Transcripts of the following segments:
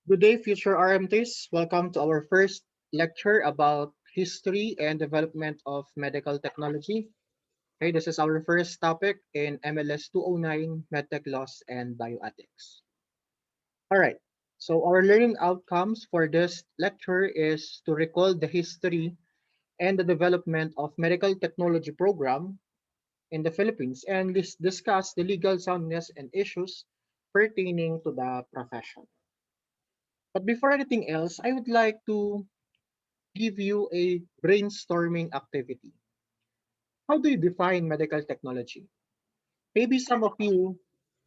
Good day, future RMTs. Welcome to our first lecture about history and development of medical technology. Okay, this is our first topic in MLS 209, MedTech Laws and Bioethics. All right, so our learning outcomes for this lecture is to recall the history and the development of medical technology program in the Philippines and discuss the legal soundness and issues pertaining to the profession. But before anything else, I would like to give you a brainstorming activity. How do you define medical technology? Maybe some of you,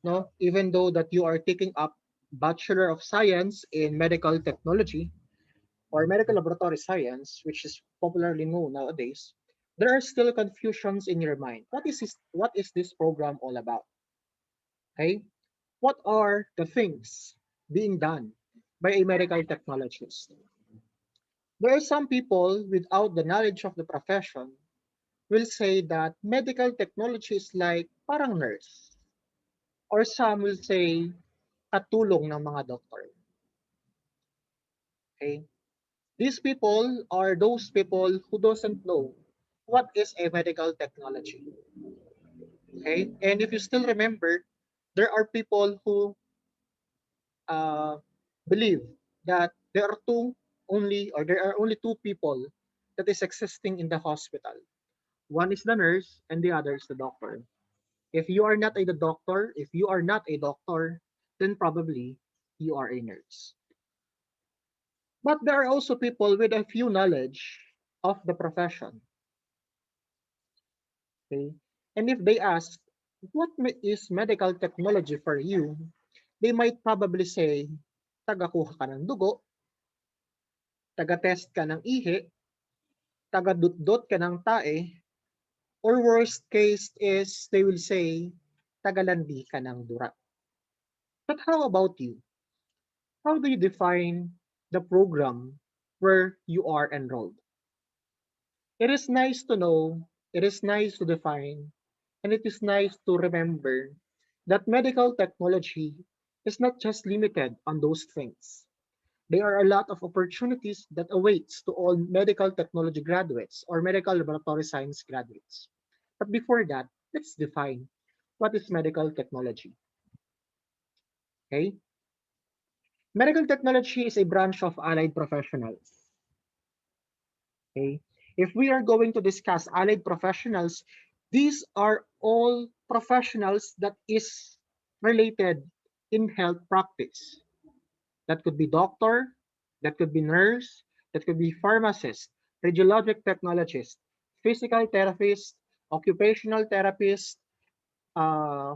no, even though that you are taking up Bachelor of Science in Medical Technology or Medical Laboratory Science, which is popularly known nowadays, there are still confusions in your mind. What is this program all about? Okay? What are the things being done by a medical technologist? There are some people without the knowledge of the profession will say that medical technology is like parang nurse. Or some will say katulong ng mga doktor. Okay? These people are those people who doesn't know what is a medical technology. Okay? And if you still remember, there are people who uh, believe that there are only two people that is existing in the hospital. One is the nurse and the other is the doctor. If you are not a doctor, if you are not a doctor, then probably you are a nurse. But there are also people with a few knowledge of the profession. Okay? And if they ask, is medical technology for you? They might probably say, taga-kuha ka ng dugo, taga-test ka ng ihi, taga-dut-dot ka ng tae, or worst case is they will say, tagalandi ka ng dura. But how about you? How do you define the program where you are enrolled? It is nice to know, it is nice to define, and it is nice to remember that medical technology is not just limited on those things. There are a lot of opportunities that awaits to all medical technology graduates or medical laboratory science graduates. But before that, let's define what is medical technology. Okay? Medical technology is a branch of allied professionals. Okay? If we are going to discuss allied professionals, these are all professionals that is related in health practice. That could be doctor, that could be nurse, that could be pharmacist, radiologic technologist, physical therapist, occupational therapist, uh,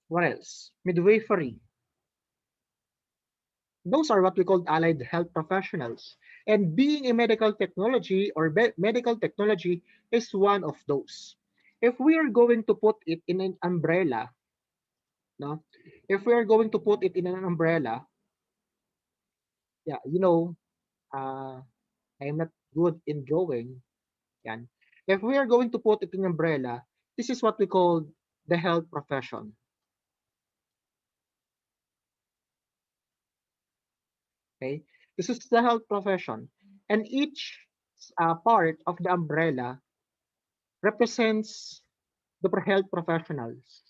what else? Midwifery. Those are what we call allied health professionals. And being a medical technology or medical technology is one of those. If we are going to put it in an umbrella, no? If we are going to put it in an umbrella, yeah, I am not good in drawing. Yan. If we are going to put it in umbrella, this is what we call the health profession. Okay? This is the health profession. And each part of the umbrella represents the health professionals.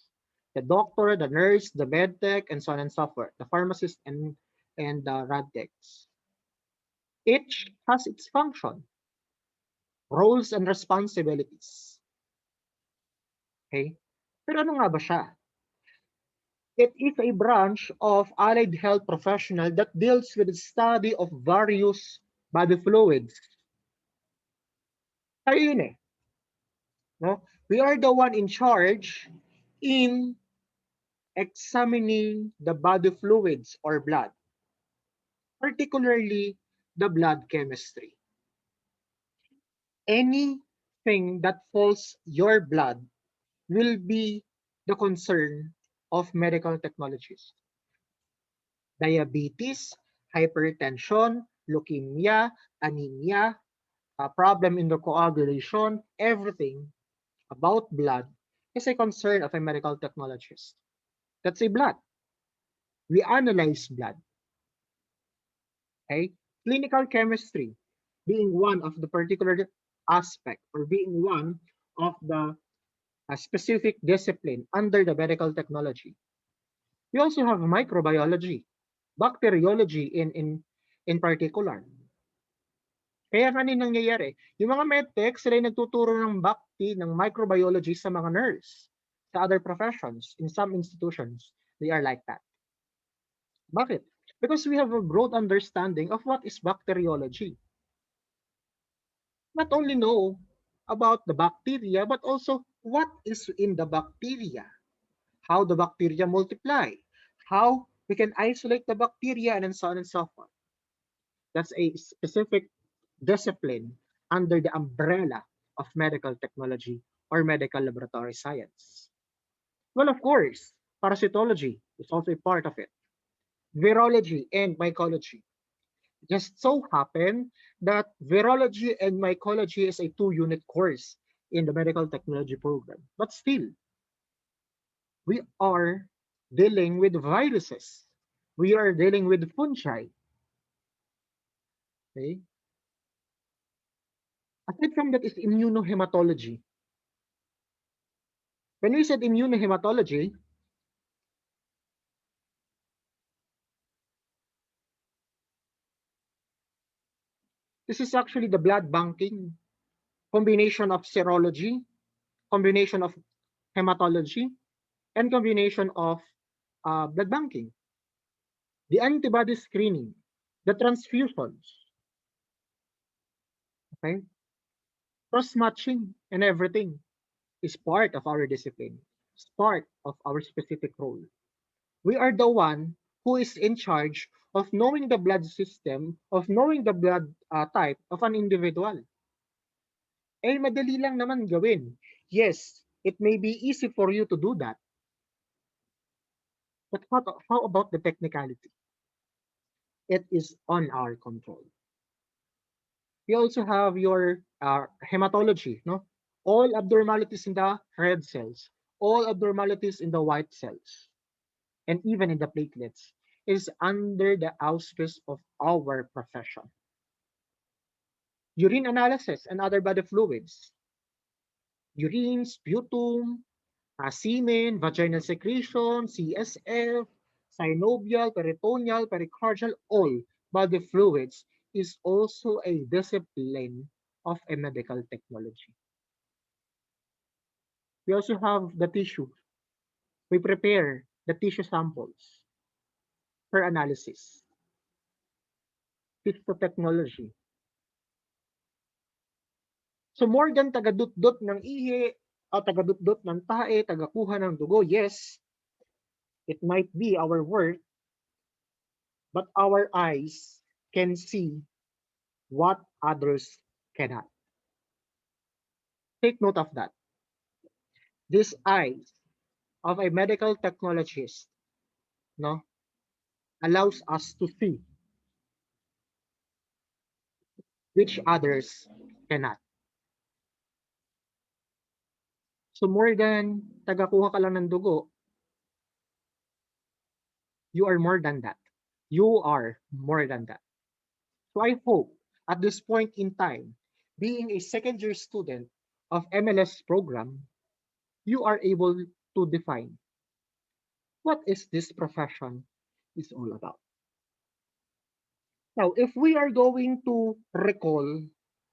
The doctor, the nurse, the med tech, and so on and so forth. The pharmacist and the rad techs. Each has its function, roles, and responsibilities. Okay? Pero ano nga ba siya? It is a branch of allied health professional that deals with the study of various body fluids. Tayo yun eh. No? We are the one in charge in examining the body fluids or blood, particularly the blood chemistry. Anything that falls your blood will be the concern of medical technologists. Diabetes, hypertension, leukemia, anemia, a problem in the coagulation, everything about blood is a concern of a medical technologist. That's a blood. We analyze blood. Okay? Clinical chemistry being one of the particular aspect or being one of the specific discipline under the medical technology. We also have microbiology, bacteriology in particular. Kaya kanin nangyayari, yung mga medtech, sila yung nagtuturo ng bacti, ng microbiology sa mga nurse, sa other professions. In some institutions, they are like that. Bakit? Because we have a broad understanding of what is bacteriology. Not only know about the bacteria, but also what is in the bacteria, how the bacteria multiply, how we can isolate the bacteria, and so on and so forth. That's a specific discipline under the umbrella of medical technology or medical laboratory science. Well, of course, parasitology is also a part of it. Virology and mycology. Just so happen that virology and mycology is a 2-unit course in the medical technology program. But still, we are dealing with viruses. We are dealing with fungi. Okay? Aside from that is immunohematology. When we said immunohematology, this is actually the blood banking combination of serology, combination of hematology, and combination of blood banking. The antibody screening, the transfusions, okay, cross-matching and everything is part of our discipline. It's part of our specific role. We are the one who is in charge of knowing the blood system, of knowing the blood type of an individual. Eh, madali lang naman gawin. Yes, it may be easy for you to do that. But how about the technicality? It is on our control. You also have your hematology, no? All abnormalities in the red cells, all abnormalities in the white cells, and even in the platelets is under the auspice of our profession. Urine analysis and other body fluids, urine, sputum, semen, vaginal secretion, CSF, synovial, peritoneal, pericardial, all body fluids is also a discipline of a medical technology. We also have the tissue. We prepare the tissue samples for analysis. Histotechnology. So more than tagadut-dut ng ihi, o tagadut-dut ng tae, tagakuha ng dugo, yes, it might be our work, but our eyes can see what others cannot. Take note of that. These eyes of a medical technologist, no, allows us to see which others cannot. So more than tagakuha ka lang ng dugo, you are more than that. You are more than that. So I hope at this point in time, being a second year student of MLS program, you are able to define what is this profession is all about. Now, if we are going to recall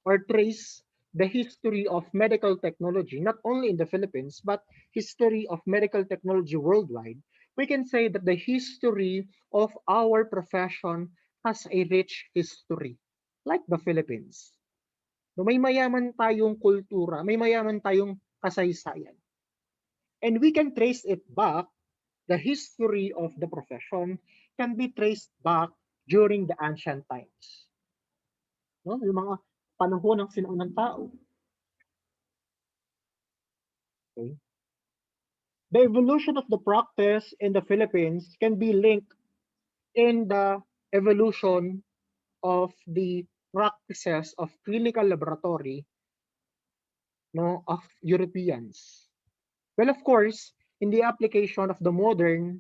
or trace the history of medical technology, not only in the Philippines, but history of medical technology worldwide, we can say that the history of our profession has a rich history, like the Philippines. No, may mayaman tayong kultura, may mayaman tayong kasaysayan. And we can trace it back, the history of the profession can be traced back during the ancient times. No? Yung mga panahon ng sinaunang tao. Okay? The evolution of the practice in the Philippines can be linked in the evolution of the practices of clinical laboratory, no, of Europeans. Well, of course, in the application of the modern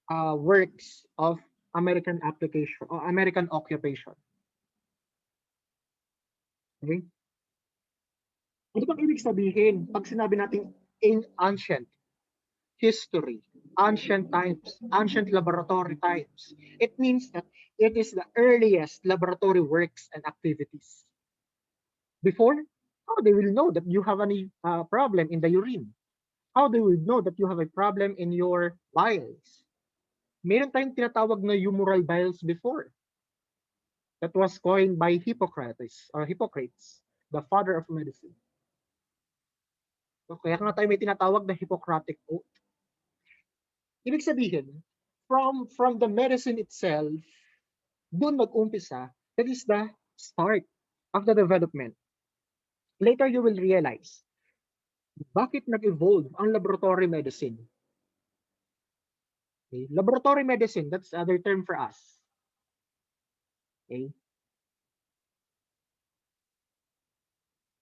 works of American application or American occupation. Okay? Ano bang ibig sabihin pag sinabi nating in ancient history, ancient times, ancient laboratory times? It means that it is the earliest laboratory works and activities. Before, how they will know that you have any problem in the urine? How they will know that you have a problem in your bowels? Meron tayong tinatawag na humoral bowels before that was coined by Hippocrates, the father of medicine. So, kaya nga tayo may tinatawag na Hippocratic Oath. Ibig sabihin, from the medicine itself, doon mag-umpisa, that is the start of the development. Later, you will realize, bakit nag-evolve ang laboratory medicine? Okay? Laboratory medicine, that's other term for us. Okay?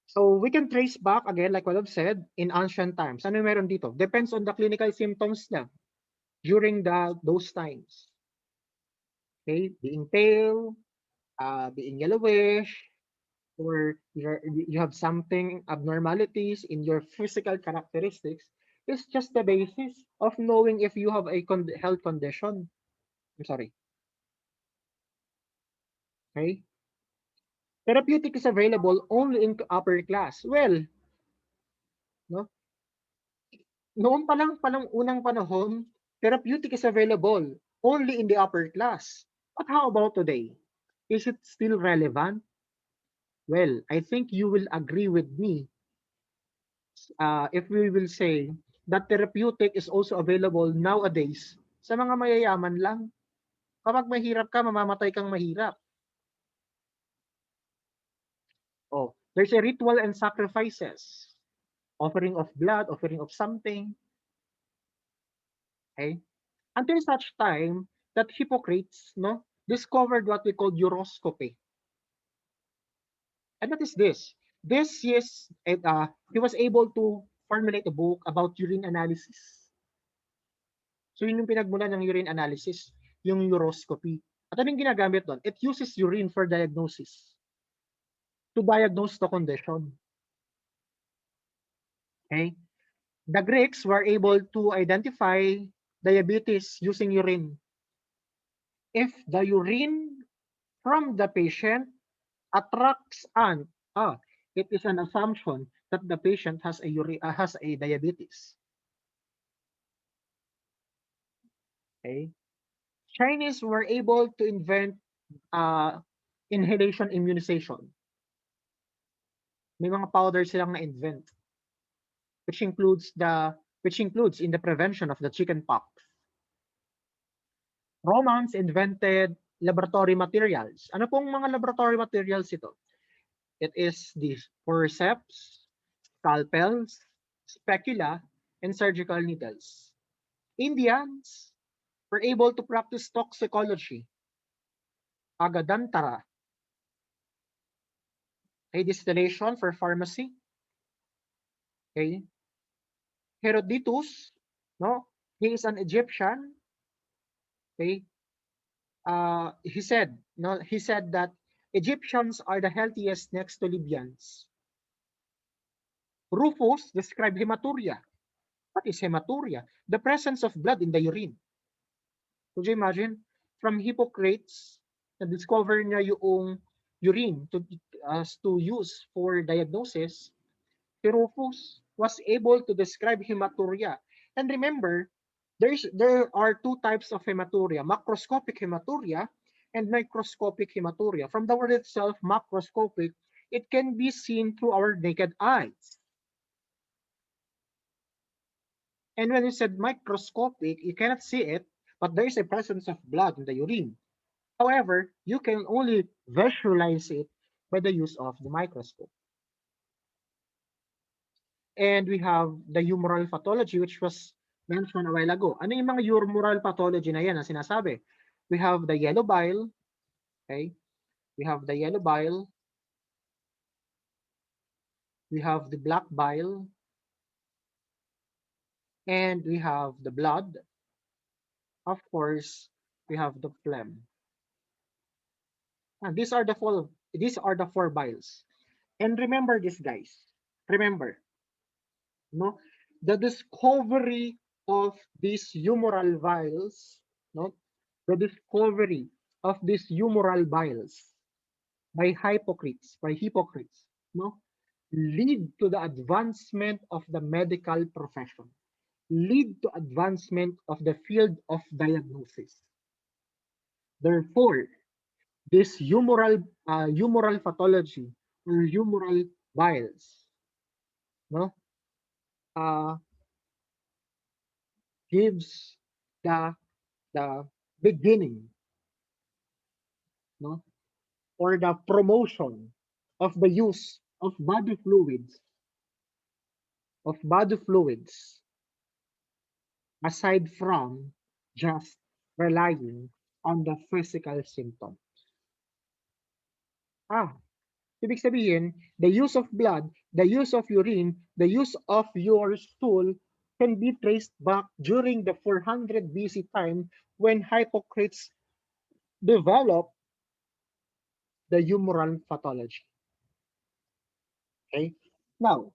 So we can trace back again, like what I've said, in ancient times. Ano meron dito? Depends on the clinical symptoms na during those times. Okay? Being pale, being yellowish, or you have something abnormalities in your physical characteristics is just the basis of knowing if you have a health condition. I'm sorry. Okay? Therapeutic is available only in upper class. Well, no? Noon palang unang panahon, therapeutic is available only in the upper class. But how about today? Is it still relevant? Well, I think you will agree with me if we will say that therapeutic is also available nowadays sa mga mayayaman lang. Kapag mahirap ka, mamamatay kang mahirap. Oh, there's a ritual and sacrifices. Offering of blood, offering of something. Okay? Until such time that Hippocrates discovered what we call uroscopy. And what is this? This is, he was able to formulate a book about urine analysis. So yun yung pinagmula ng urine analysis, yung uroscopy. At anong ginagamit doon? It uses urine for diagnosis. To diagnose the condition. Okay? The Greeks were able to identify diabetes using urine. If the urine from the patient attracts it is an assumption that the patient has a diabetes. Okay? Chinese were able to invent inhalation immunization. May mga powder silang na-invent which includes in the prevention of the chicken pox. Romans invented laboratory materials. Ano pong mga laboratory materials ito? It is the forceps, scalpels, specula, and surgical needles. Indians were able to practice toxicology, agadantara, a distillation for pharmacy. Okay. Herodotus, no, he is an Egyptian. Okay, he said that Egyptians are the healthiest next to Libyans. Rufus described hematuria. What is hematuria? The presence of blood in the urine. Could you imagine? From Hippocrates, na-discover niya yung urine to use for diagnosis, Rufus was able to describe hematuria. And remember, there are two types of hematuria, macroscopic hematuria and microscopic hematuria. From the word itself, macroscopic, it can be seen through our naked eyes. And when you said microscopic, you cannot see it, but there is a presence of blood in the urine. However, you can only visualize it by the use of the microscope. And we have the humoral pathology, which was mentioned a while ago. Ano yung mga humoral pathology na yan na sinasabi? We have the yellow bile, okay? We have the yellow bile. We have the black bile. And we have the blood. Of course, we have the phlegm. And these are the four biles. And remember this, guys. Remember, no, the discovery of these humoral vials, no, the discovery of these humoral vials by Hippocrates, no, lead to the advancement of the medical profession, lead to advancement of the field of diagnosis. Therefore, this humoral pathology or humoral biles, no, uh, gives the the beginning, no, or the promotion of the use of body fluids aside from just relying on the physical symptom. Ah, ibig sabihin, the use of blood, the use of urine, the use of your stool can be traced back during the 400 BC time when Hippocrates developed the humoral pathology. Okay? Now,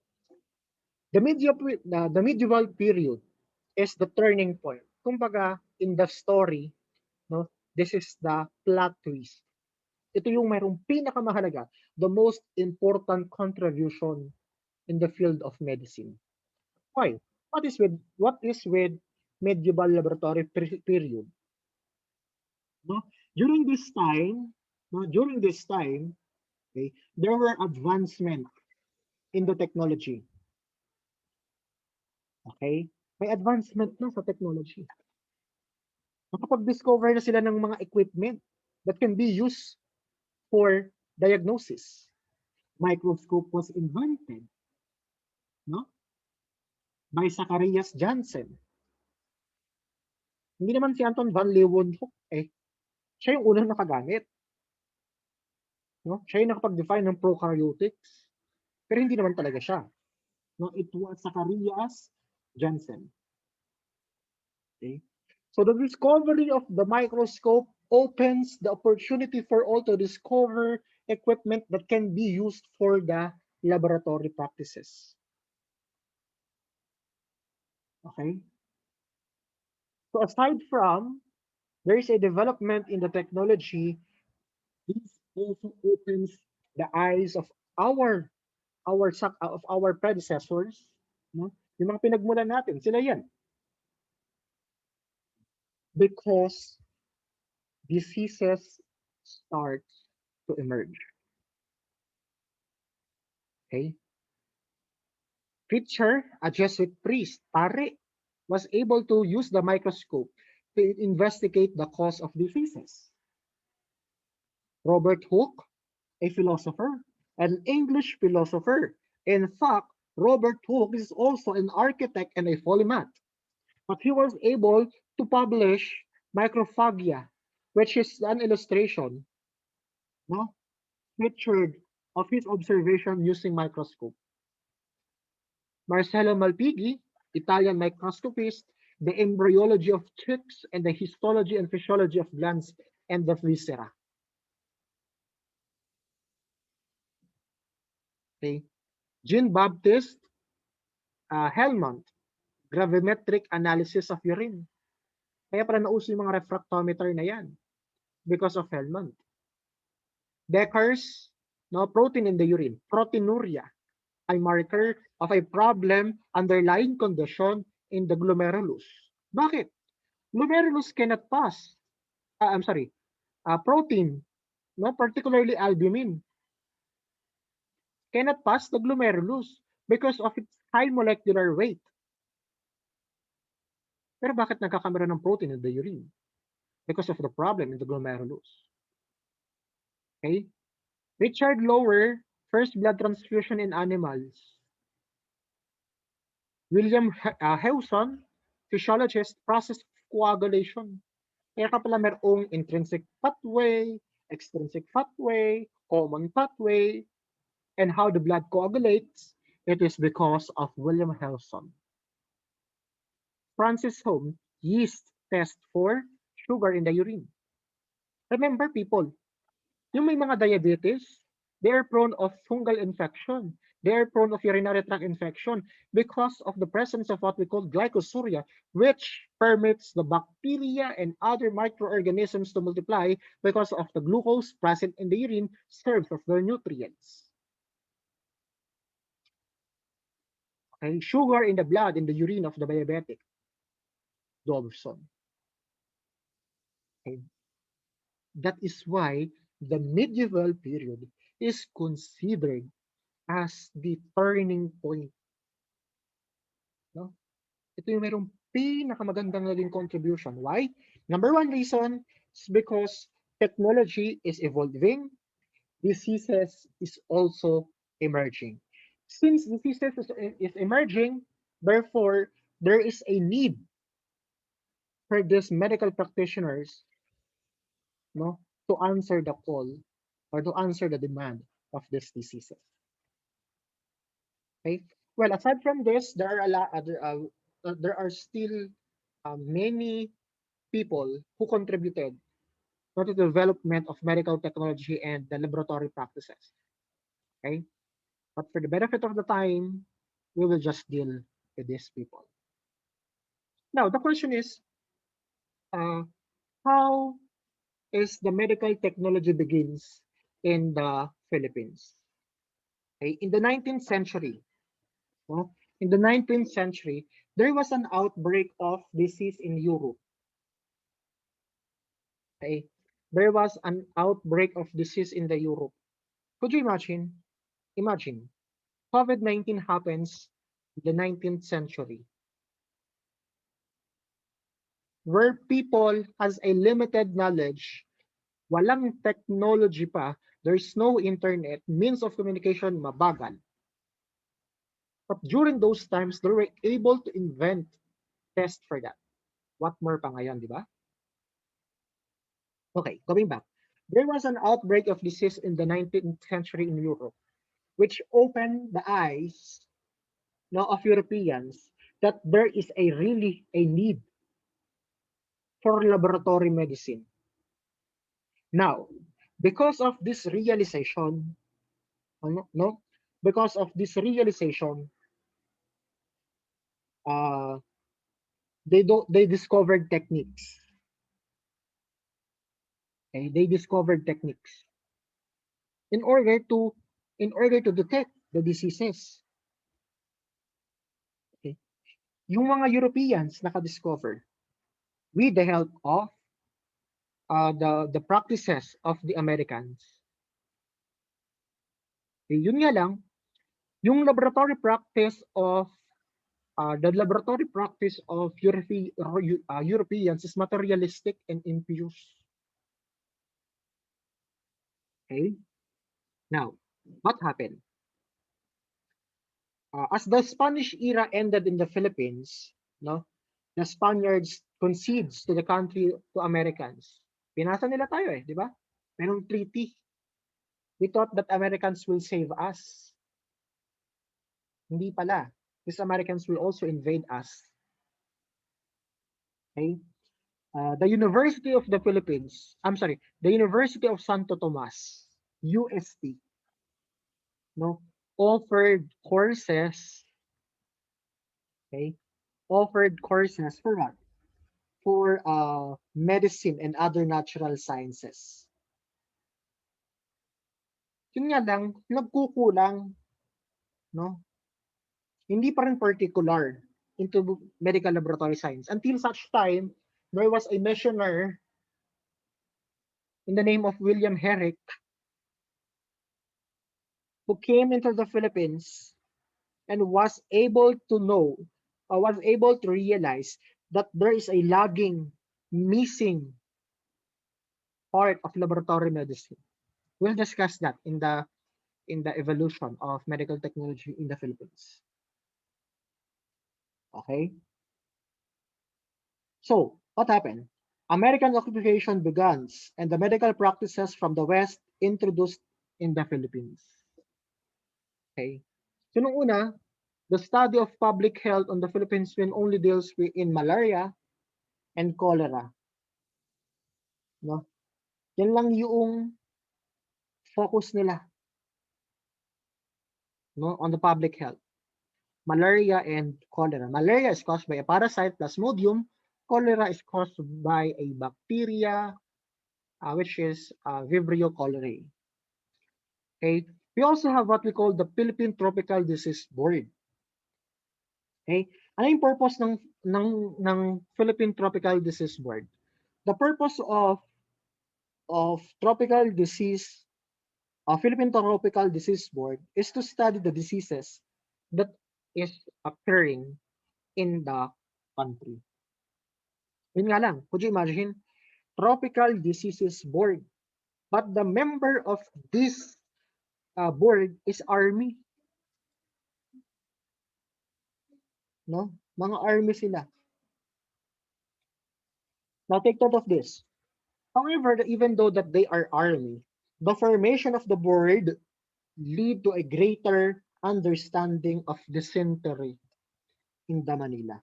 the medieval period is the turning point. Kumbaga, in the story, no, this is the plot twist. Ito yung mayroong pinakamahalaga, the most important contribution in the field of medicine. Why? What is with medieval laboratory period? No? During this time, no, during this time, okay, there were advancement in the technology. Okay? May advancement na sa technology. Nakapag-discover na sila ng mga equipment that can be used for diagnosis. Microscope was invented, no? By Zacharias Janssen. Hindi naman si Anton van Leeuwenhoek eh. Siya yung unang nakagamit. No? Siya yung nakapag-define ng prokaryotics. Pero hindi naman talaga siya. No? It was Zacharias Janssen. Okay? So the discovery of the microscope opens the opportunity for all to discover equipment that can be used for the laboratory practices. Okay? So aside from there is a development in the technology, this also opens the eyes of our predecessors, no? Yung mga pinagmulan natin, sila yan. Because diseases start to emerge. Okay? Pitcher, a Jesuit priest, pare, was able to use the microscope to investigate the cause of diseases. Robert Hooke, a philosopher, an English philosopher. In fact, Robert Hooke is also an architect and a polymath. But he was able to publish Microphagia, which is an illustration, no, pictured of his observation using microscope. Marcello Malpighi, Italian microscopist, the embryology of chicks and the histology and physiology of glands and the viscera. Okay. Jean-Baptiste Helmont, gravimetric analysis of urine. Kaya pala nauso yung mga refractometer na yan because of Helmont. Becker's, no, protein in the urine, proteinuria, a marker of a problem underlying condition in the glomerulus. Bakit? Glomerulus cannot pass. Protein, no, particularly albumin, cannot pass the glomerulus because of its high molecular weight. Pero bakit nagkakameron ng protein in the urine? Because of the problem in the glomerulus. Okay? Richard Lower, first blood transfusion in animals. William Hewson, physiologist, process of coagulation. Kaya ka pala merong intrinsic pathway, extrinsic pathway, common pathway, and how the blood coagulates. It is because of William Hewson. Francis Home, yeast test for sugar in the urine. Remember people, yung may mga diabetes, they are prone of fungal infection. They are prone of urinary tract infection because of the presence of what we call glycosuria, which permits the bacteria and other microorganisms to multiply because of the glucose present in the urine serves as their nutrients. Okay, sugar in the blood, in the urine of the diabetic, Dobson. Okay. That is why the medieval period is considered as the turning point. No? Ito yung mayroong pinakamagandang naging contribution. Why? Number one reason is because technology is evolving, diseases is also emerging. Since diseases is emerging, therefore, there is a need for these medical practitioners, no, to answer the call or to answer the demand of these diseases. Okay. Well, aside from this, there are a lot other. There are still many people who contributed to the development of medical technology and the laboratory practices. Okay, but for the benefit of the time, we will just deal with these people. Now, the question is, how is the medical technology begins in the Philippines? Okay, in the 19th century, no? In the 19th century, there was an outbreak of disease in Europe. Okay, there was an outbreak of disease in the Europe. Could you imagine? Imagine, COVID-19 happens in the 19th century, where people has a limited knowledge, walang technology pa, there's no internet, means of communication mabagal. But during those times, they were able to invent test for that. What more pa ngayon, di ba? Okay, coming back. There was an outbreak of disease in the 19th century in Europe, which opened the eyes, no, of Europeans that there is a really a need for laboratory medicine. Now, because of this realization, no, because of this realization, uh, they discovered techniques. Okay, they discovered techniques in order to detect the diseases. Okay, yung mga Europeans naka-discover with the help of the practices of the Americans. Okay, yun nga lang, yung laboratory practice of Europeans is materialistic and impious. Okay. Now, what happened? As the Spanish era ended in the Philippines, no, the Spaniards concedes to the country to Americans. Pinasa nila tayo di ba? Merong treaty. We thought that Americans will save us. Hindi pala. These Americans will also invade us. Okay? The University of the Philippines, the University of Santo Tomas, UST, no, offered courses, okay, offered courses for what? For medicine and other natural sciences. Yun nga lang, nagkukulang, no? Hindi pa rin particular into medical laboratory science until such time there was a missioner in the name of William Herrick who came into the Philippines and was able to realize that there is a lagging, missing part of laboratory medicine. We'll discuss that in the evolution of medical technology in the Philippines. Okay. So, what happened? American occupation begins and the medical practices from the West introduced in the Philippines. Okay. So, nung una, the study of public health on the Philippines only deals in malaria, and cholera. No? Yan lang yung focus nila, no, on the public health. Malaria and cholera. Malaria is caused by a parasite, Plasmodium. Cholera is caused by a bacteria, which is Vibrio cholerae. Okay. We also have what we call the Philippine Tropical Disease Board. Okay. Ano yung purpose ng Philippine Tropical Disease Board? The purpose of tropical disease, Philippine Tropical Disease Board is to study the diseases that is occurring in the country. Yun nga lang, could you imagine? Tropical Diseases Board. But the member of this board is Army. No? Mga Army sila. Now take note of this. However, even though that they are Army, the formation of the board lead to a greater understanding of dysentery in the Manila.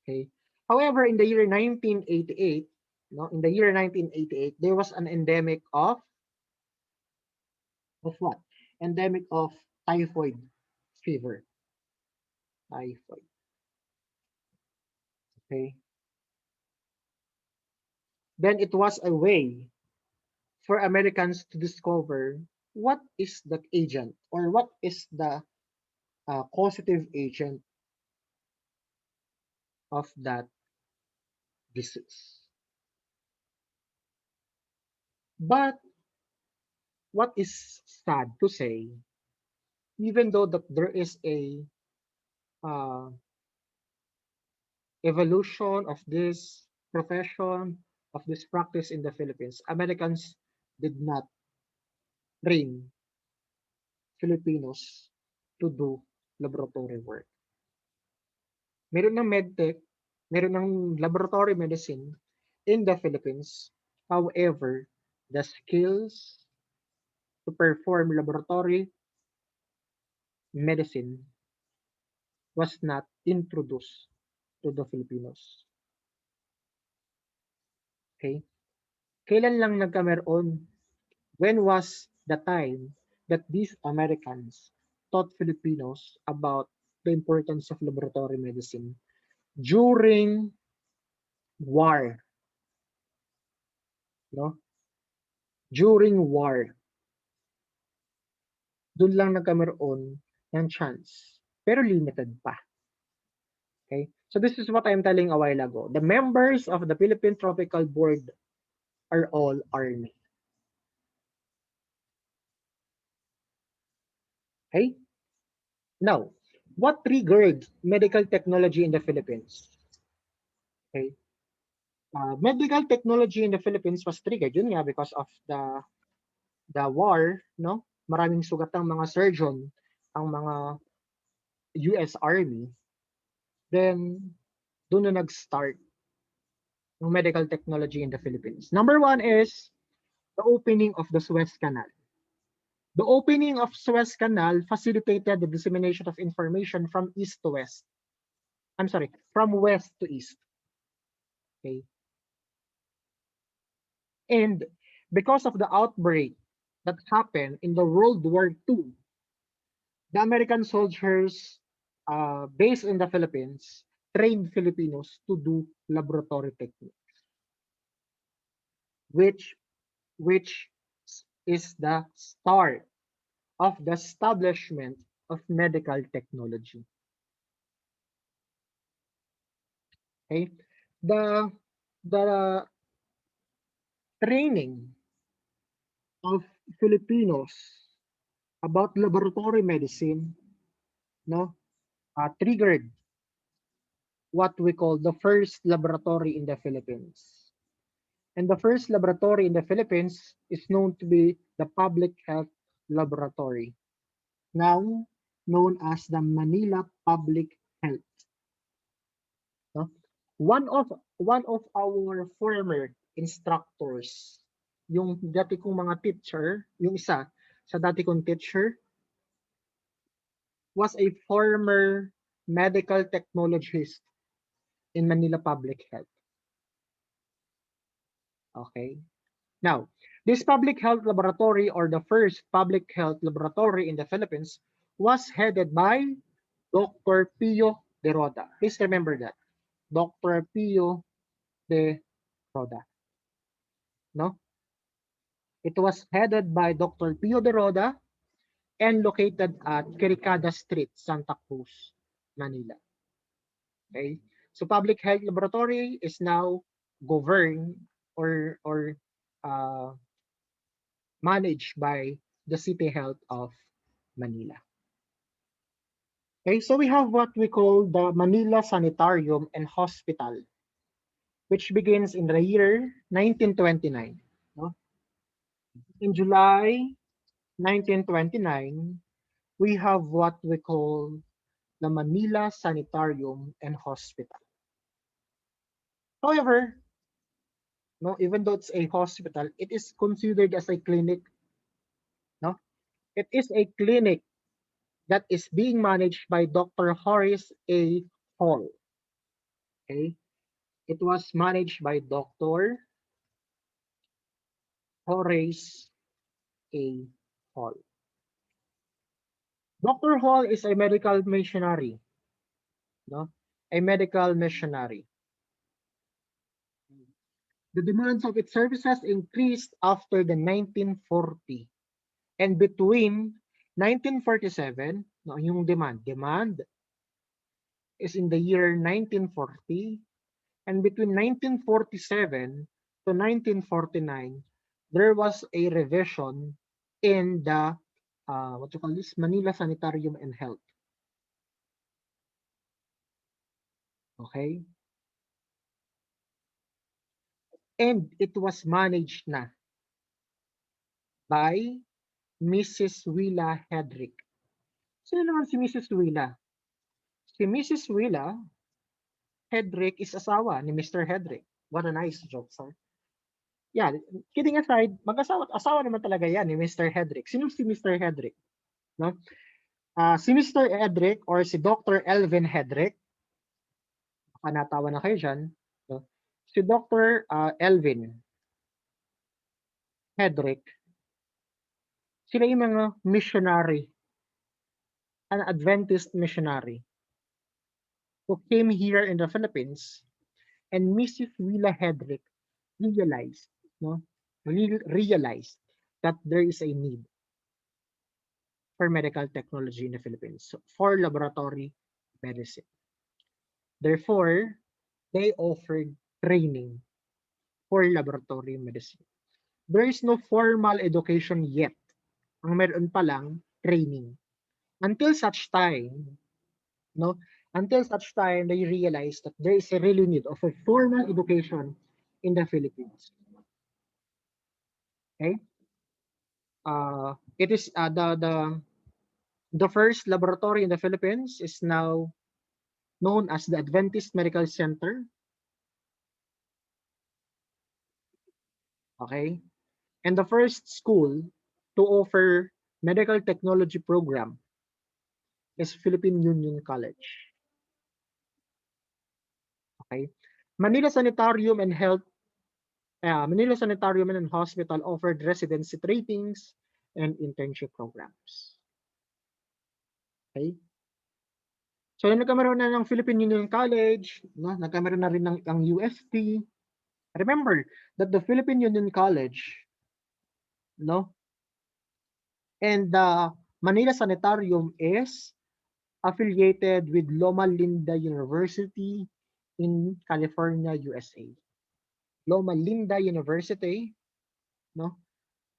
Okay. However, in the year 1988, no, in the year 1988, there was an endemic of what? Endemic of typhoid fever. Typhoid. Okay. Then it was a way for Americans to discover what is the agent or what is the causative agent of that disease. But what is sad to say, even though that there is a uh, evolution of this profession, of this practice in the Philippines, Americans did not train Filipinos to do laboratory work. Meron ng medtech, meron ng laboratory medicine in the Philippines. However, the skills to perform laboratory medicine was not introduced to the Filipinos. Okay? Kailan lang nagkameron? When was the time that these Americans taught Filipinos about the importance of laboratory medicine? During war. No? During war. Doon lang nagkameron ng chance. Pero limited pa. Okay? So this is what I'm telling a while ago. The members of the Philippine Tropical Board are all Army. Okay? Now, what triggered medical technology in the Philippines? Okay? Medical technology in the Philippines was triggered. Yun nga, because of the war, no? Maraming sugat ng mga surgeon, ang mga US Army. Then, doon na nag-start ng medical technology in the Philippines. Number one is the opening of the Suez Canal. The opening of Suez Canal facilitated the dissemination of information from east to west. I'm sorry, from west to east. Okay. And because of the outbreak that happened in the World War II, the American soldiers based in the Philippines trained Filipinos to do laboratory techniques, which is the start of the establishment of medical technology. Okay, the training of Filipinos about laboratory medicine, no, triggered what we call the first laboratory in the Philippines. And the first laboratory in the Philippines is known to be the Public Health Laboratory, now known as the Manila Public Health. No? One of our former instructors, yung dati kong mga teacher, yung isa sa dati kong teacher was a former medical technologist in Manila Public Health. Okay. Now, this public health laboratory, or the first public health laboratory in the Philippines, was headed by Dr. Pio de Roda. Please remember that. Dr. Pio de Roda. No? It was headed by Dr. Pio de Roda and located at Quiricada Street, Santa Cruz, Manila. Okay? So public health laboratory is now governed or uh, managed by the City Health of Manila. Okay, so we have what we call the Manila Sanitarium and Hospital, which begins in the year 1929. No? In July 1929, we have what we call the Manila Sanitarium and Hospital. However, no, even though it's a hospital, it is considered as a clinic. No, it is a clinic that is being managed by Dr. Horace A. Hall. Okay, it was managed by Dr. Horace A. Hall. Dr. Hall is a medical missionary. No, a medical missionary. The demands of its services increased after the 1940. And between 1947, no, yung demand is in the year 1940, and between 1947 to 1949, there was a revision in the what you call this, Manila Sanitarium and Health. Okay? And it was managed na by Mrs. Willa Hedrick. Sino naman si Mrs. Willa? Si Mrs. Willa Hedrick is asawa ni Mr. Hedrick. What a nice joke, sir. Yeah, kidding aside, mag-asawa at asawa naman talaga yan ni Mr. Hedrick. Sino si Mr. Hedrick? No? Si Mr. Hedrick or si Dr. Elvin Hedrick, baka natawa na kayo dyan, no? Si Dr. Elvin Hedrick, sila yung mga missionary, an Adventist missionary who came here in the Philippines, and Mrs. Willa Hedrick realized, no, realized that there is a need for medical technology in the Philippines for laboratory medicine. Therefore, they offered training for laboratory medicine. There is no formal education yet. Ang meron pa lang, training. Until such time, no? Until such time, they realize that there is a really need of a formal education in the Philippines. Okay? It is the first laboratory in the Philippines is now known as the Adventist Medical Center. Okay? And the first school to offer medical technology program is Philippine Union College. Okay? Manila Sanitarium and Health, Manila Sanitarium and Hospital offered residency trainings and internship programs. Okay? So, nagkameron na ng Philippine Union College, no? Nagkameron na rin ng UST. Remember that the Philippine Union College, no, and the Manila Sanitarium is affiliated with Loma Linda University in California, USA. Loma Linda University, no,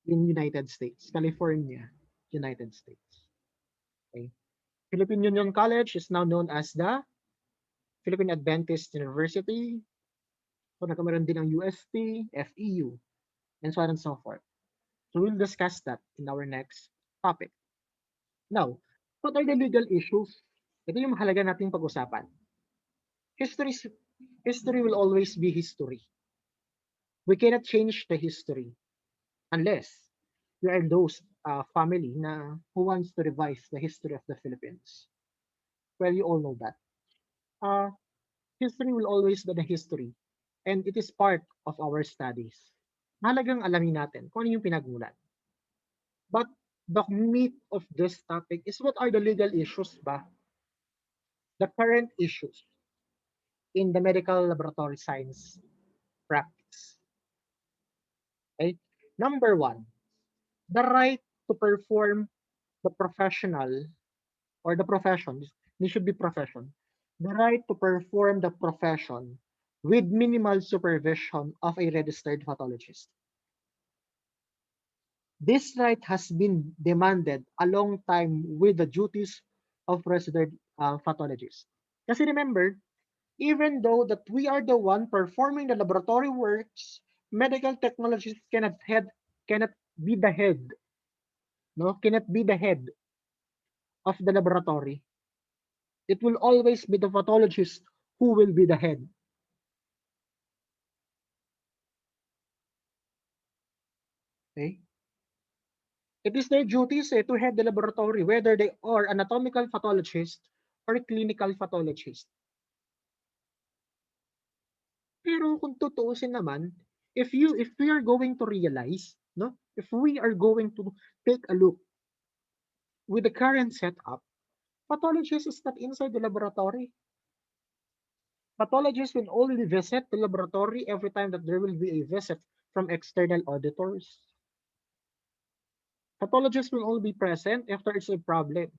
in United States, California, United States. Okay. Philippine Union College is now known as the Philippine Adventist University. So nagkameron din ng UST, FEU, and so on and so forth. So we'll discuss that in our next topic. Now, what are the legal issues? Ito yung mahalaga nating pag-usapan. History will always be history. We cannot change the history unless we are those family na who wants to revise the history of the Philippines. Well, you all know that. History will always be the history, and it is part of our studies. Mahalagang alamin natin kung ano yung pinagmulan. But the meat of this topic is what are the legal issues ba? The current issues in the medical laboratory science practice. Okay? Number one, the right to perform the professional or the profession, this should be profession, the right to perform the profession with minimal supervision of a registered pathologist. This right has been demanded a long time with the duties of registered pathologists. Kasi remember, even though that we are the one performing the laboratory works, medical technologists cannot be the head, no, cannot be the head of the laboratory. It will always be the pathologist who will be the head. Okay? It is their duties to head the laboratory, whether they are anatomical pathologist or clinical pathologist. Pero kung tutuusin naman, if we are going to realize, no, if we are going to take a look with the current setup, pathologist is not inside the laboratory. Pathologists will only visit the laboratory every time that there will be a visit from external auditors. Pathologists will only be present if there is a problem.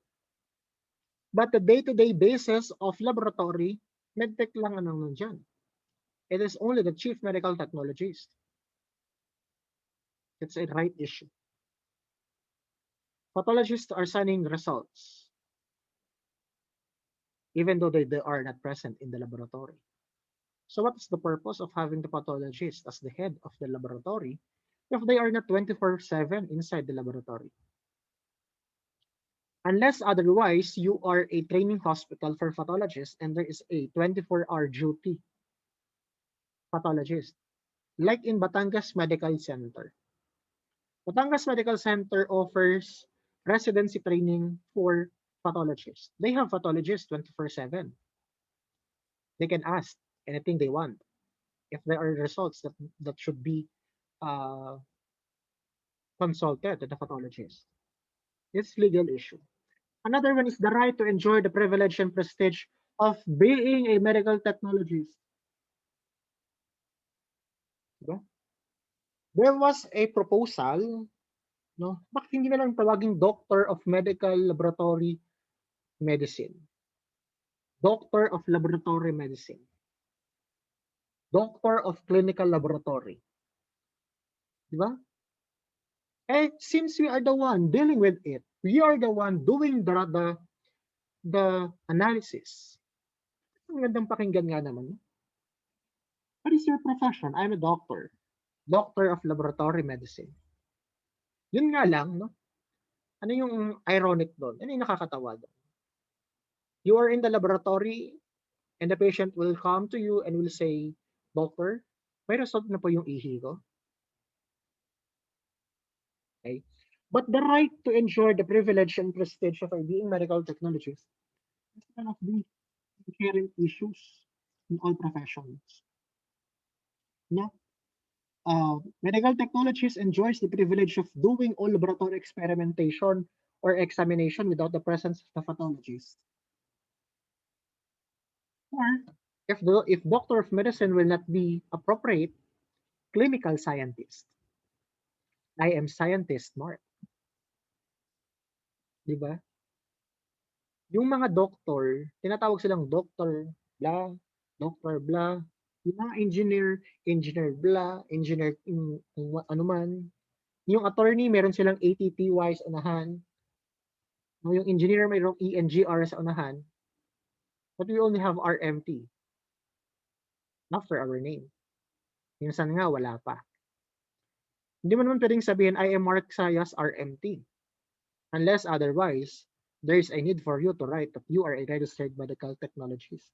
But the day-to-day basis of laboratory, medtech lang ang nandyan. It is only the chief medical technologist. It's a right issue. Pathologists are sending results, even though they are not present in the laboratory. So what is the purpose of having the pathologist as the head of the laboratory if they are not 24/7 inside the laboratory? Unless otherwise, you are a training hospital for pathologists and there is a 24-hour duty pathologist, like in Batangas Medical Center. Batangas Medical Center offers residency training for pathologists. They have pathologists 24/7. They can ask anything they want. If there are results that should be uh, consulted to the pathologist. It's legal issue. Another one is the right to enjoy the privilege and prestige of being a medical technologist. Diba? There was a proposal, no? Bakit hindi na lang tawaging Doctor of Medical Laboratory Medicine? Doctor of Laboratory Medicine. Doctor of Clinical Laboratory. Diba? Eh, since we are the one dealing with it, we are the one doing the analysis. Ang gandang pakinggan nga naman. What is your profession? I'm a doctor. Doctor of Laboratory Medicine. Yun nga lang, no? Ano yung ironic doon? Ano yung nakakatawa doon? You are in the laboratory and the patient will come to you and will say, Doctor, may result na po yung ihi ko. Okay? But the right to enjoy the privilege and prestige of being medical technologist is one of the inherent issues in all professions. No? Medical technologist enjoys the privilege of doing all laboratory experimentation or examination without the presence of the pathologist. Or if doctor of medicine will not be appropriate, clinical scientist. I am scientist, Mark. Di ba? Yung mga doktor, tinatawag silang doctor, blah, doctor, blah. Yung mga engineer, engineer, blah, engineer, ano man. Yung attorney, meron silang ATTY sa unahan. Yung engineer, mayroong ENGR sa unahan. But we only have RMT after our name. Minsan nga, wala pa. Hindi mo naman pwedeng sabihin, I am Mark Sayas RMT. Unless otherwise, there is a need for you to write that you are a registered medical technologist.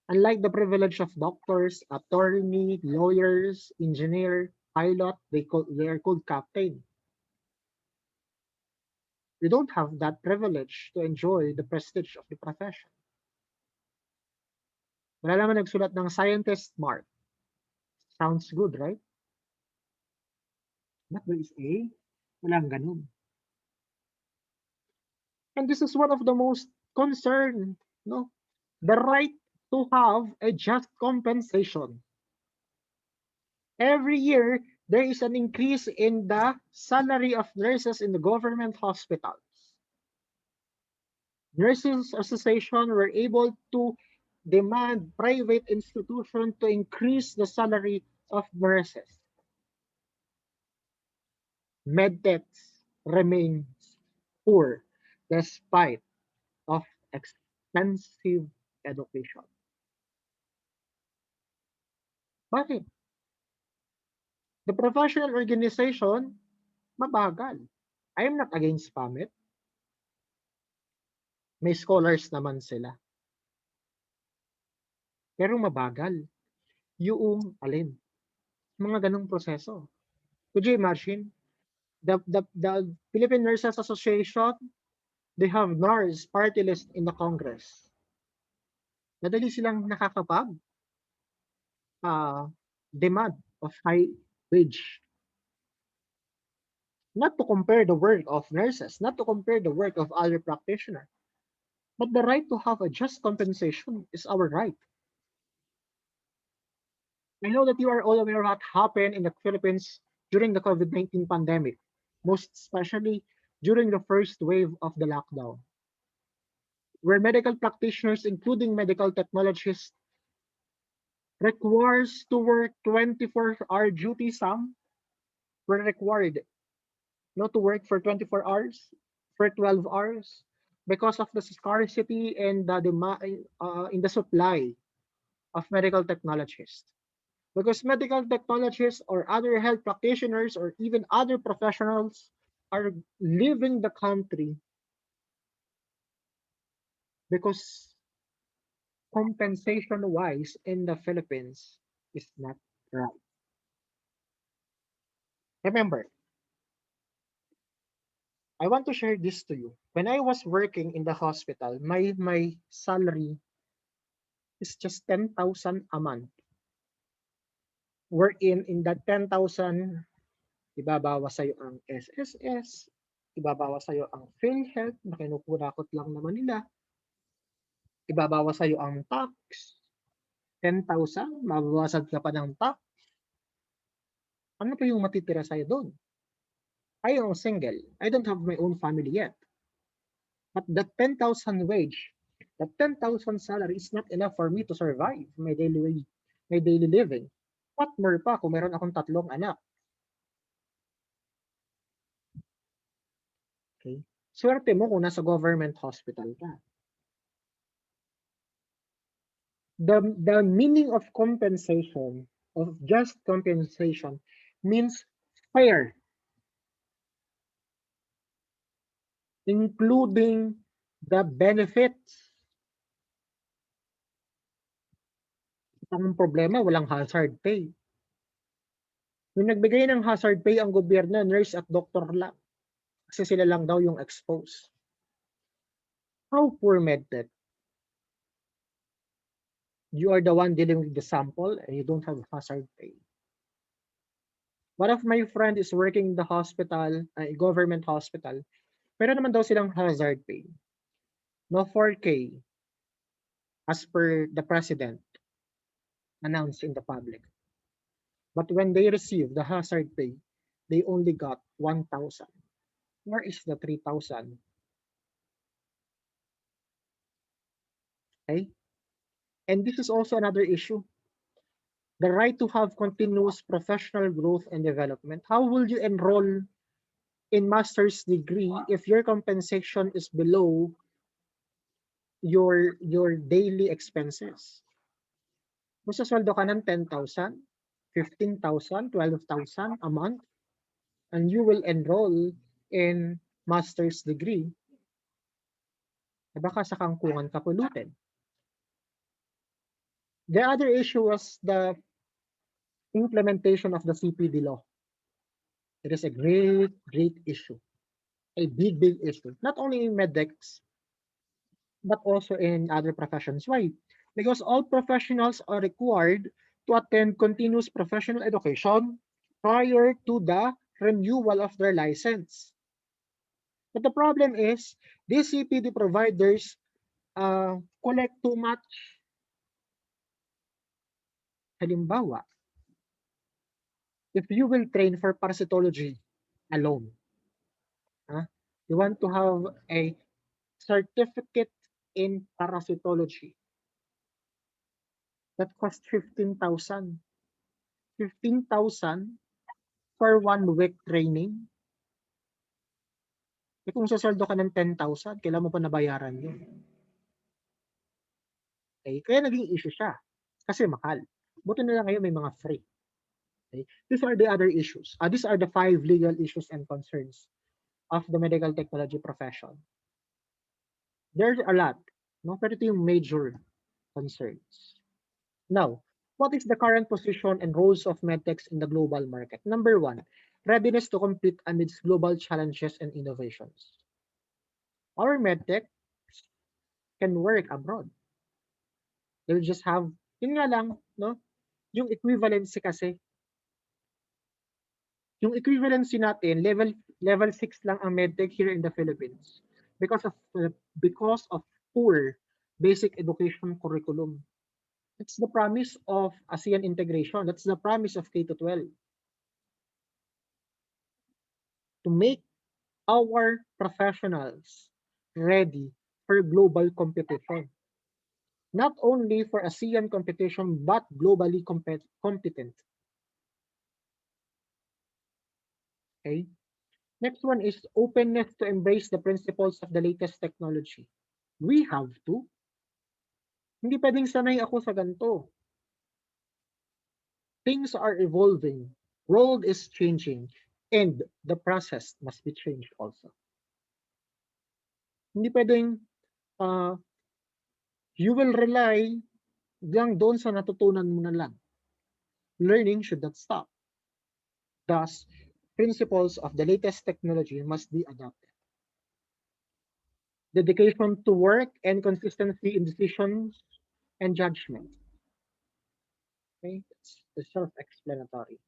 Unlike the privilege of doctors, attorney, lawyers, engineer, pilot, they are called captain. We don't have that privilege to enjoy the prestige of the profession. Wala naman nagsulat ng scientist mark. Sounds good, right? But there is a walang ganun. And this is one of the most concerned, no? The right to have a just compensation. Every year, there is an increase in the salary of nurses in the government hospitals. Nurses Association were able to demand private institutions to increase the salary of nurses. Medtechs remains poor despite of expensive education. Bakit? The professional organization, mabagal. I am not against PAMIT. May scholars naman sila. Pero mabagal. Yung alin? Mga ganong proseso. Could you imagine? The Philippine Nurses Association, they have nurse party list in the Congress. Madali silang nakakapag demand of high wage. Not to compare the work of nurses, not to compare the work of other practitioners, but the right to have a just compensation is our right. I know that you are all aware of what happened in the Philippines during the COVID-19 pandemic, most especially during the first wave of the lockdown, where medical practitioners, including medical technologists, requires to work 24-hour duty. Some were required not to work for 24 hours, for 12 hours, because of the scarcity and the demand in the supply of medical technologists. Because medical technologists or other health practitioners or even other professionals are leaving the country because compensation wise in the Philippines is not right. Remember, I want to share this to you. When I was working in the hospital, my salary is just 10,000 a month. Wherein in that 10,000, ibabawas sa'yo ang SSS, ibabawas sa'yo ang PhilHealth na kinukurakot lang naman nila, ibabawas sa'yo ang tax, 10,000, mababawasan ka pa ng tax. Ano pa yung matitira sa'yo doon? I am single. I don't have my own family yet. But that 10,000 wage, that 10,000 salary is not enough for me to survive my daily living. What more pa kung meron akong 3 anak? Okay? Swerte mo kung nasa government hospital ka. The meaning of compensation, of just compensation, means fair, including the benefits. Ang problema, walang hazard pay. Yung nagbigay ng hazard pay ang gobyerno, nurse at doctor lang. Kasi sila lang daw yung exposed. How poor medtech? You are the one dealing with the sample and you don't have hazard pay. One of my friend is working in the hospital, government hospital. Pero naman daw silang hazard pay. No 4K as per the president announced in the public. But when they received the hazard pay, they only got 1,000. Where is the 3,000? Okay? And this is also another issue. The right to have continuous professional growth and development. How will you enroll in master's degree if your compensation is below your daily expenses? Masasweldo ka ng 10,000, 15,000, 12,000 a month, and you will enroll in master's degree. Baka sa kangkungan ka pulutin. The other issue was the implementation of the CPD law. It is a great, great issue. A big, big issue. Not only in meddecs, but also in other professions. Why? because all professionals are required to attend continuous professional education prior to the renewal of their license. But the problem is, these CPD providers collect too much. Halimbawa, if you will train for parasitology alone, huh, you want to have a certificate in parasitology that costs 15,000. 15,000 for 1 week training. Eh kung sasweldo ka ng 10,000, kailan mo pa nabayaran yun? Okay? Kaya naging issue siya. Kasi mahal. Buti na lang ngayon may mga free. Okay? These are the other issues. These are the 5 legal issues and concerns of the medical technology profession. There's a lot. No? Pero ito yung major concerns. Now, what is the current position and roles of medtechs in the global market? Number one, readiness to compete amidst global challenges and innovations. Our medtech can work abroad. They'll just have, yun nga lang, no? Yung equivalency kasi, yung equivalency natin, level 6 lang ang medtech here in the Philippines because of poor basic education curriculum. It's the promise of ASEAN integration. That's the promise of K to 12. To make our professionals ready for global competition. Not only for ASEAN competition, but globally competent. Okay? Next one is openness to embrace the principles of the latest technology. We have to. Hindi pwedeng sanay ako sa ganito. Things are evolving. World is changing. And the process must be changed also. Hindi pwedeng you will rely lang doon sa natutunan mo na lang. Learning should not stop. Thus, principles of the latest technology must be adopted. Dedication to work and consistency in decisions and judgment. Okay, it's self-explanatory.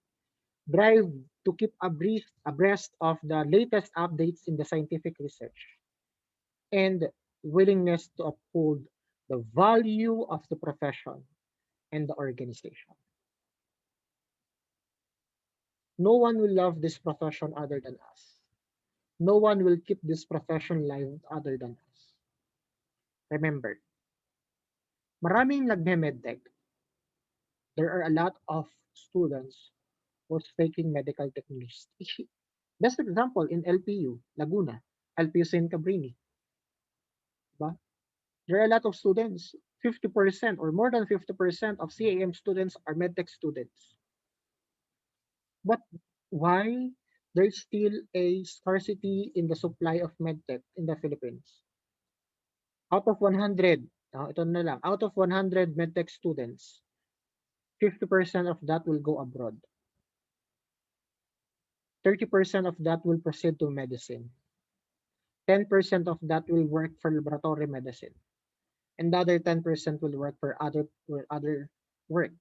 Drive to keep abreast of the latest updates in the scientific research, and willingness to uphold the value of the profession and the organization. No one will love this profession other than us. No one will keep this profession live other than us. Remember, maraming nagme-medtech. There are a lot of students who's taking medical technology. Best example in LPU, Laguna, LPU San Cabrini. Diba? There are a lot of students. 50% or more than 50% of CAM students are medtech students. But why there's still a scarcity in the supply of medtech in the Philippines? Out of 100, ito na lang, out of 100 medtech students, 50% of that will go abroad. 30% of that will proceed to medicine. 10% of that will work for laboratory medicine. And the other 10% will work for other work.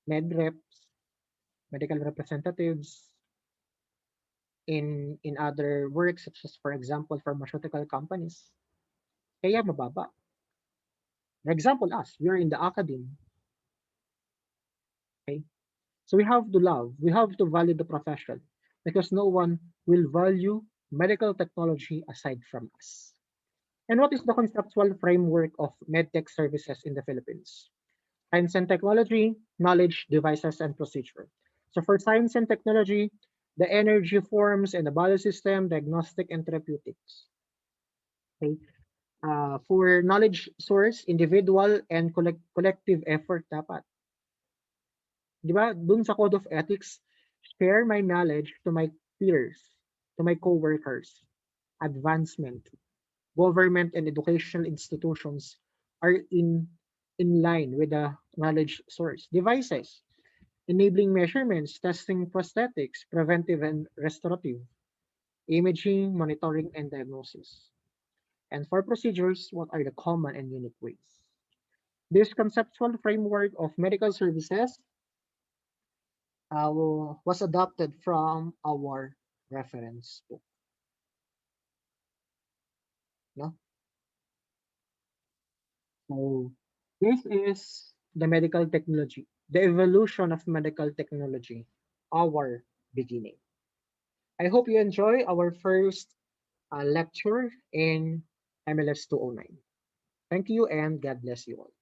Med reps, medical representatives, in other works such as, for example, pharmaceutical companies. Kaya mababa. For example, us, we're in the academy. Okay? So we have to value the profession because no one will value medical technology aside from us. And what is the conceptual framework of medtech services in the Philippines? Science and technology, knowledge, devices, and procedure. So for science and technology, the energy forms and the body system, diagnostic, and therapeutics. Okay. For knowledge source, individual and collective effort dapat. Di ba, dun sa code of ethics, share my knowledge to my peers, to my co-workers. Advancement. Government and educational institutions are in line with the knowledge source. Devices. Enabling measurements, testing prosthetics, preventive and restorative, imaging, monitoring, and diagnosis. And for procedures, what are the common and unique ways? This conceptual framework of medical services was adopted from our reference book. No? So this is the medical technology, the evolution of medical technology, our beginning. I hope you enjoy our first lecture in MLS 209. Thank you and God bless you all.